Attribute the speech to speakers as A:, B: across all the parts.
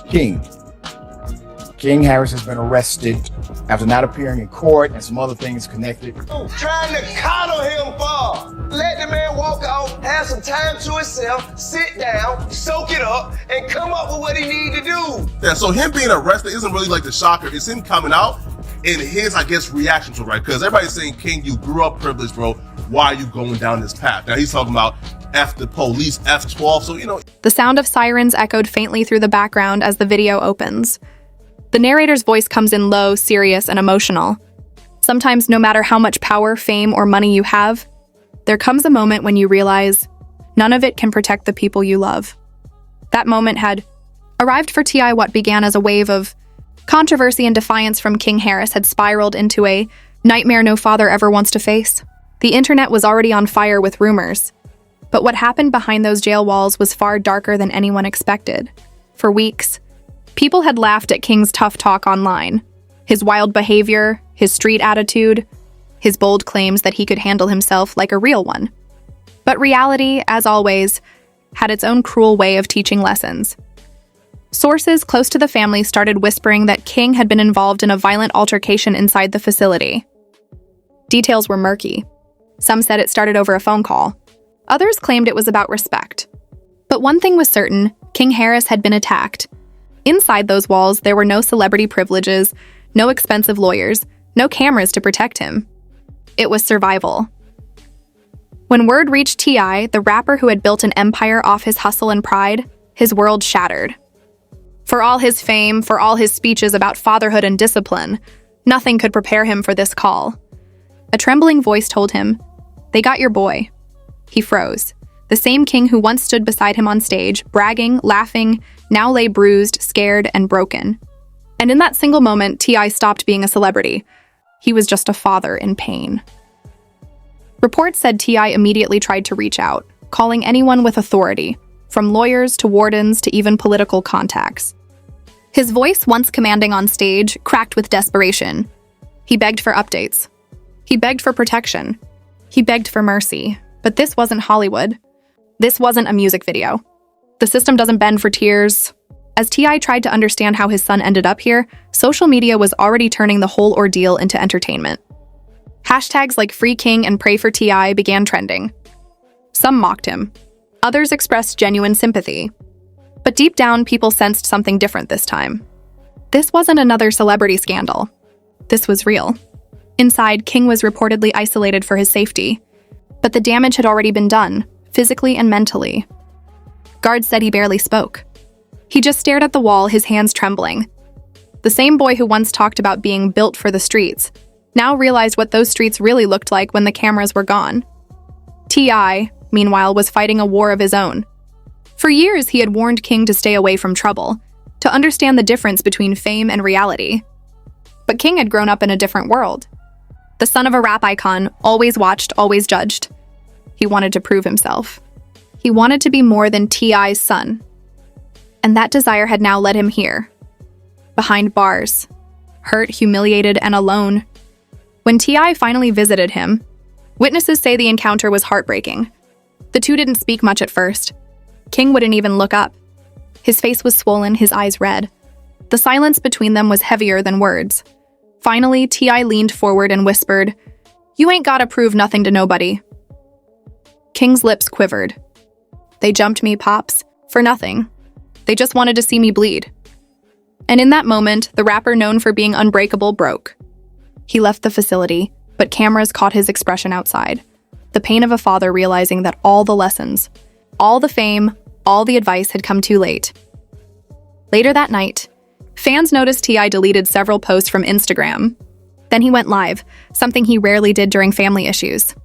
A: King. King Harris has been arrested after not appearing in court and some other things connected.
B: Trying to coddle him for. Let the man walk out, have some time to himself, sit down, soak it up, and come up with what he need to do.
C: Yeah, so him being arrested isn't really like the shocker. It's him coming out and his, I guess, reaction to it, right? Because everybody's saying, King, you grew up privileged, bro. Why are you going down this path? Now he's talking about F the police, F12, so, you know.
D: The sound of sirens echoed faintly through the background as the video opens. The narrator's voice comes in low, serious, and emotional. Sometimes, no matter how much power, fame, or money you have, there comes a moment when you realize none of it can protect the people you love. That moment had arrived for T.I. What began as a wave of controversy and defiance from King Harris had spiraled into a nightmare no father ever wants to face. The internet was already on fire with rumors. But what happened behind those jail walls was far darker than anyone expected. For weeks, people had laughed at King's tough talk online, his wild behavior, his street attitude, his bold claims that he could handle himself like a real one. But reality, as always, had its own cruel way of teaching lessons. Sources close to the family started whispering that King had been involved in a violent altercation inside the facility. Details were murky. Some said it started over a phone call. Others claimed it was about respect. But one thing was certain, King Harris had been attacked. Inside those walls, there were no celebrity privileges, no expensive lawyers, no cameras to protect him. It was survival. When word reached T.I., the rapper who had built an empire off his hustle and pride, his world shattered. For all his fame, for all his speeches about fatherhood and discipline, nothing could prepare him for this call. A trembling voice told him, "They got your boy." He froze. The same King who once stood beside him on stage, bragging, laughing, now lay bruised, scared, and broken. And in that single moment, T.I. stopped being a celebrity. He was just a father in pain. Reports said T.I. immediately tried to reach out, calling anyone with authority, from lawyers to wardens to even political contacts. His voice, once commanding on stage, cracked with desperation. He begged for updates. He begged for protection. He begged for mercy. But this wasn't Hollywood. This wasn't a music video. The system doesn't bend for tears. As T.I. tried to understand how his son ended up here, social media was already turning the whole ordeal into entertainment. Hashtags like Free King and Pray for T.I. began trending. Some mocked him. Others expressed genuine sympathy. But deep down, people sensed something different this time. This wasn't another celebrity scandal. This was real. Inside, King was reportedly isolated for his safety. But the damage had already been done, physically and mentally. Guards said he barely spoke. He just stared at the wall, his hands trembling. The same boy who once talked about being built for the streets now realized what those streets really looked like when the cameras were gone. T.I., meanwhile, was fighting a war of his own. For years, he had warned King to stay away from trouble, to understand the difference between fame and reality. But King had grown up in a different world. The son of a rap icon, always watched, always judged. He wanted to prove himself. He wanted to be more than T.I.'s son. And that desire had now led him here. Behind bars. Hurt, humiliated, and alone. When T.I. finally visited him, witnesses say the encounter was heartbreaking. The two didn't speak much at first. King wouldn't even look up. His face was swollen, his eyes red. The silence between them was heavier than words. Finally, T.I. leaned forward and whispered, "You ain't gotta prove nothing to nobody." King's lips quivered. "They jumped me, Pops, for nothing. They just wanted to see me bleed." And in that moment, the rapper known for being unbreakable broke. He left the facility, but cameras caught his expression outside. The pain of a father realizing that all the lessons, all the fame, all the advice had come too late. Later that night, fans noticed T.I. deleted several posts from Instagram. Then he went live, something he rarely did during family issues.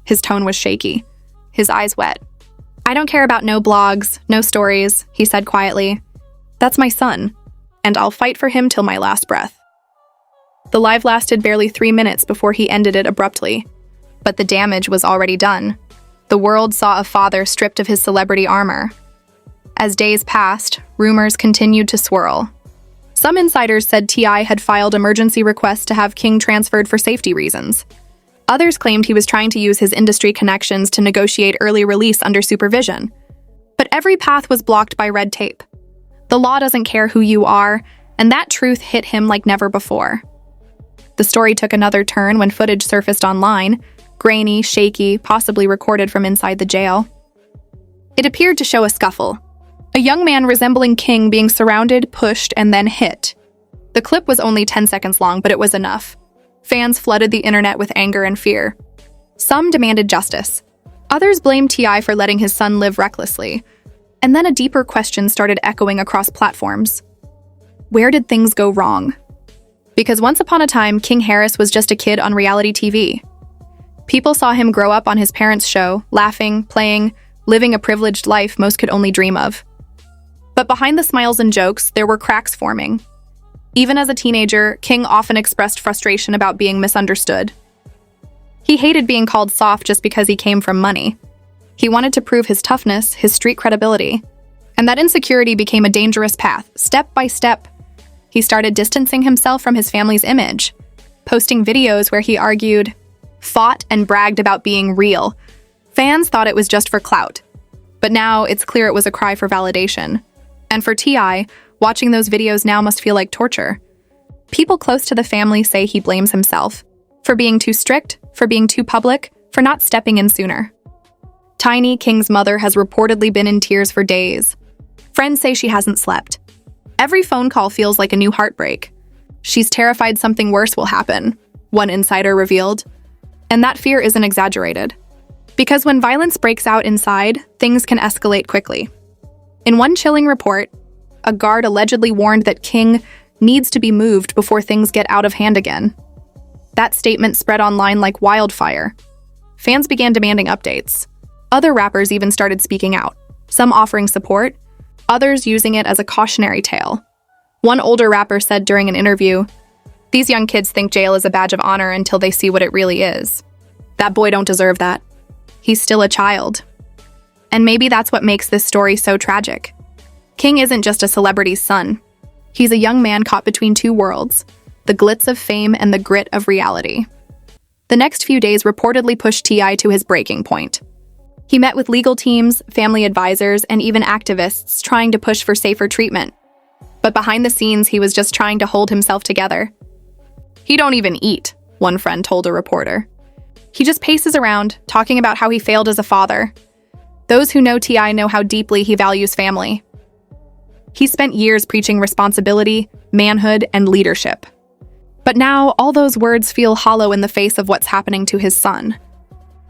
D: His tone was shaky, his eyes wet. "I don't care about no blogs, no stories," he said quietly. "That's my son, and I'll fight for him till my last breath." The live lasted barely 3 minutes before he ended it abruptly. But the damage was already done. The world saw a father stripped of his celebrity armor. As days passed, rumors continued to swirl. Some insiders said T.I. had filed emergency requests to have King transferred for safety reasons. Others claimed he was trying to use his industry connections to negotiate early release under supervision. But every path was blocked by red tape. The law doesn't care who you are, and that truth hit him like never before. The story took another turn when footage surfaced online, grainy, shaky, possibly recorded from inside the jail. It appeared to show a scuffle. A young man resembling King being surrounded, pushed, and then hit. The clip was only 10 seconds long, but it was enough. Fans flooded the internet with anger and fear. Some demanded justice. Others blamed T.I. for letting his son live recklessly. And then a deeper question started echoing across platforms. Where did things go wrong? Because once upon a time, King Harris was just a kid on reality TV. People saw him grow up on his parents' show, laughing, playing, living a privileged life most could only dream of. But behind the smiles and jokes, there were cracks forming. Even as a teenager, King often expressed frustration about being misunderstood. He hated being called soft just because he came from money. He wanted to prove his toughness, his street credibility. And that insecurity became a dangerous path, step by step. He started distancing himself from his family's image, posting videos where he argued, fought, and bragged about being real. Fans thought it was just for clout. But now it's clear it was a cry for validation. And for T.I., watching those videos now must feel like torture. People close to the family say he blames himself for being too strict, for being too public, for not stepping in sooner. Tiny, King's mother, has reportedly been in tears for days. Friends say she hasn't slept. Every phone call feels like a new heartbreak. She's terrified something worse will happen, one insider revealed. And that fear isn't exaggerated. Because when violence breaks out inside, things can escalate quickly. In one chilling report, a guard allegedly warned that King needs to be moved before things get out of hand again. That statement spread online like wildfire. Fans began demanding updates. Other rappers even started speaking out, some offering support, others using it as a cautionary tale. One older rapper said during an interview, "These young kids think jail is a badge of honor until they see what it really is. That boy don't deserve that. He's still a child." And maybe that's what makes this story so tragic. King isn't just a celebrity's son. He's a young man caught between two worlds, the glitz of fame and the grit of reality. The next few days reportedly pushed T.I. to his breaking point. He met with legal teams, family advisors, and even activists trying to push for safer treatment. But behind the scenes, he was just trying to hold himself together. "He don't even eat," one friend told a reporter. "He just paces around, talking about how he failed as a father." Those who know T.I. know how deeply he values family. He spent years preaching responsibility, manhood, and leadership. But now, all those words feel hollow in the face of what's happening to his son.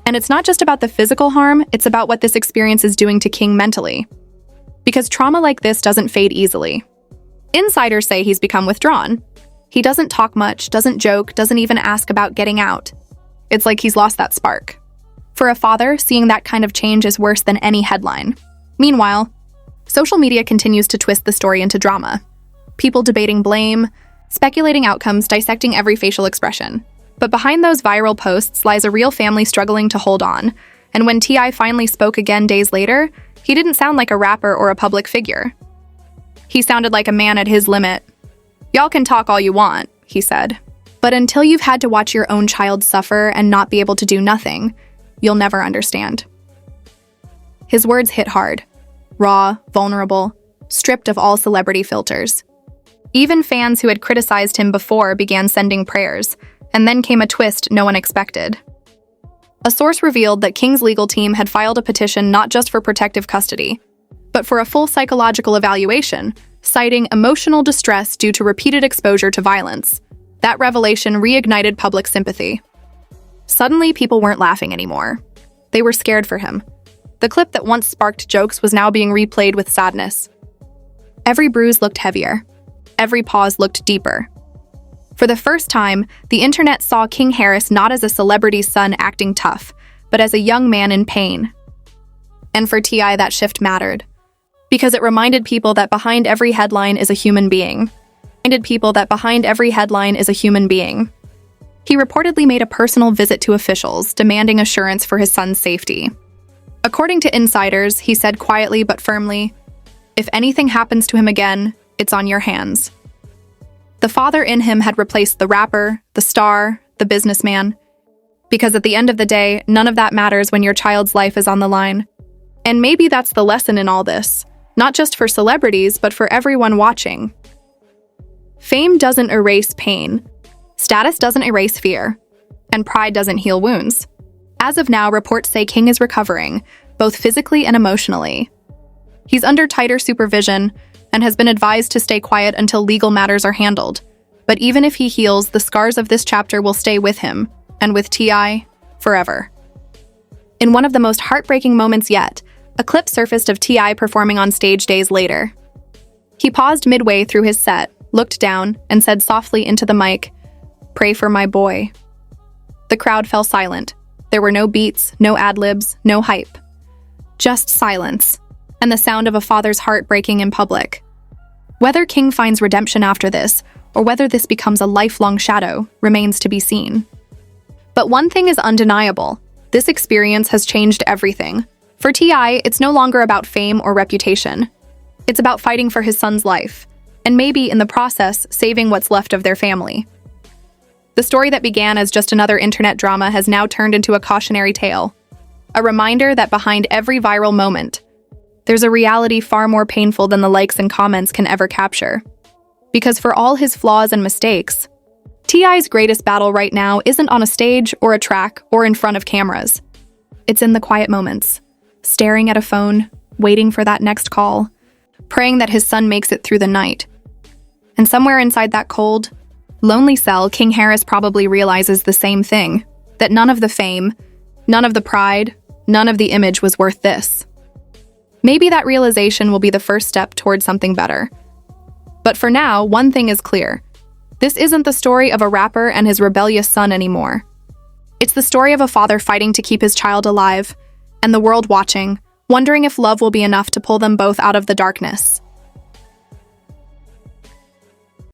D: And it's not just about the physical harm, it's about what this experience is doing to King mentally. Because trauma like this doesn't fade easily. Insiders say he's become withdrawn. He doesn't talk much, doesn't joke, doesn't even ask about getting out. It's like he's lost that spark. For a father, seeing that kind of change is worse than any headline. Meanwhile, social media continues to twist the story into drama. People debating blame, speculating outcomes, dissecting every facial expression. But behind those viral posts lies a real family struggling to hold on. And when T.I. finally spoke again days later, he didn't sound like a rapper or a public figure. He sounded like a man at his limit. "Y'all can talk all you want," he said. "But until you've had to watch your own child suffer and not be able to do nothing, you'll never understand." His words hit hard. Raw, vulnerable, stripped of all celebrity filters. Even fans who had criticized him before began sending prayers, and then came a twist no one expected. A source revealed that King's legal team had filed a petition not just for protective custody, but for a full psychological evaluation, citing emotional distress due to repeated exposure to violence. That revelation reignited public sympathy. Suddenly, people weren't laughing anymore. They were scared for him. The clip that once sparked jokes was now being replayed with sadness. Every bruise looked heavier. Every pause looked deeper. For the first time, the internet saw King Harris not as a celebrity's son acting tough, but as a young man in pain. And for T.I., that shift mattered. Because it reminded people that behind every headline is a human being. He reportedly made a personal visit to officials, demanding assurance for his son's safety. According to insiders, he said quietly but firmly, "If anything happens to him again, it's on your hands." The father in him had replaced the rapper, the star, the businessman. Because at the end of the day, none of that matters when your child's life is on the line. And maybe that's the lesson in all this. not just for celebrities, but for everyone watching. Fame doesn't erase pain, status doesn't erase fear, and pride doesn't heal wounds. As of now, reports say King is recovering, both physically and emotionally. He's under tighter supervision and has been advised to stay quiet until legal matters are handled. But even if he heals, the scars of this chapter will stay with him, and with T.I. forever. In one of the most heartbreaking moments yet, a clip surfaced of T.I. performing on stage days later. He paused midway through his set, looked down, and said softly into the mic, "Pray for my boy." The crowd fell silent. There were no beats, no ad-libs, no hype. Just silence, and the sound of a father's heart breaking in public. Whether King finds redemption after this, or whether this becomes a lifelong shadow, remains to be seen. But one thing is undeniable. This experience has changed everything. For T.I., it's no longer about fame or reputation. It's about fighting for his son's life, and maybe, in the process, saving what's left of their family. The story that began as just another internet drama has now turned into a cautionary tale. A reminder that behind every viral moment, there's a reality far more painful than the likes and comments can ever capture. Because for all his flaws and mistakes, T.I.'s greatest battle right now isn't on a stage or a track or in front of cameras. It's in the quiet moments, staring at a phone, waiting for that next call, praying that his son makes it through the night. And somewhere inside that cold, lonely cell, King Harris probably realizes the same thing, that none of the fame, none of the pride, none of the image was worth this. Maybe that realization will be the first step towards something better. But for now, one thing is clear. This isn't the story of a rapper and his rebellious son anymore. It's the story of a father fighting to keep his child alive, and the world watching, wondering if love will be enough to pull them both out of the darkness.